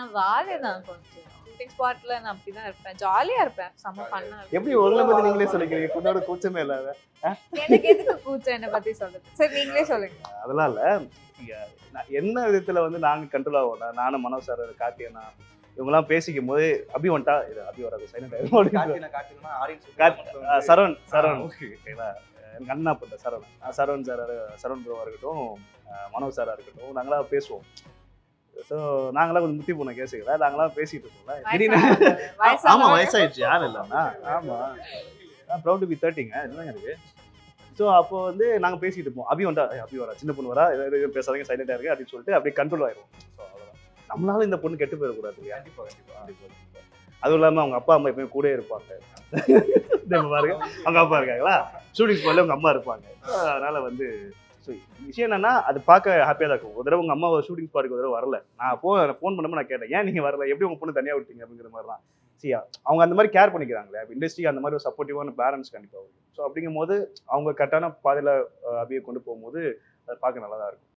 நான் வாலே தான் கொஞ்சம் ஷூட்டிங் ஸ்பாட்ல நான் அப்படிதான் இருப்பேன், ஜாலியா இருப்பேன், செம்ம ஃபன்னா இருக்கும். எப்படி உங்களை பத்தி நீங்களே சொல்லிக்கிறீங்க, பொண்ணோட கூச்சமே இல்லாத? எனக்கு எதுக்கு கூச்சம் என்னை பத்தி சொல்றது? சரி நீங்களே சொல்லுங்க. அதெல்லாம் இல்ல. இங்க என்ன விதத்துல வந்து நாங்க கண்ட்ரோல் ஆகும்னா, நானும் மனோ சார், கார்த்தியனா இவங்கெல்லாம் பேசிக்கும் போது அபி வந்துட்டா, இது அபி வராது சைலண்ட் ஆயிடும். சரவண் ஓகேங்களா, எனக்கு அண்ணா பண்ண சரவண் ப்ரோவா இருக்கட்டும், மனோ சாரா இருக்கட்டும், நாங்களாம் பேசுவோம். ஸோ நாங்களாம் கொஞ்சம் முத்தி போன கேஸுங்களா, நாங்களாம் பேசிட்டு இருக்கோம்ல திடீர்னு. ஆமா வயசாயிடுச்சு யாரும் இல்லைன்னா. ஆமா ப்ரௌட் டு பி 30ங்க இதுதாங்க இருக்கு. ஸோ அப்போ வந்து நாங்கள் பேசிட்டு இருப்போம், அபி வந்தா அபி வரா, சின்ன பொண்ணு வரா, எதாவது பேசாதீங்க சைலண்டாக இருக்கு அப்படின்னு சொல்லிட்டு அப்படியே கண்ட்ரோல் ஆயிடும். ஸோ அவ்வளோதான், நம்மளால இந்த பொண்ணு கெட்டு போயிடக்கூடாது. கண்டிப்பாக. அதுவும் இல்லாமல் அவங்க அப்பா அம்மா எப்பவுமே கூட இருப்பாங்க. பாருங்க அவங்க அப்பா இருக்காங்களா, ஷூட்டிங் ஸ்பாட்ல அவங்க அம்மா இருப்பாங்க. அதனால வந்து ஸோ விஷயம் என்னன்னா, அது பார்க்க ஹாப்பியாக தான் இருக்கும். ஒரு தடவை உங்கள் அம்மா ஷூட்டிங் ஸ்பாட்டுக்கு ஒரு தடவை வரல, நான் ஃபோன் பண்ணாமல் நான் கேட்டேன், ஏன் நீங்கள் வரல, எப்படி உங்கள் பொண்ணு தனியாக விட்டீங்க அப்படிங்கிற மாதிரி தான். சியா அவங்க அந்த மாதிரி கேர் பண்ணிக்கிறாங்களே, இண்டஸ்ட்ரி அந்த மாதிரி ஒரு சப்போர்ட்டிவான பேரண்ட்ஸ் கண்டிப்பாக. ஸோ அப்படிங்கும் போது அவங்க கரெக்டான பாதையில் அபியை கொண்டு போகும்போது அதை பார்க்க நல்லா தான் இருக்கும்.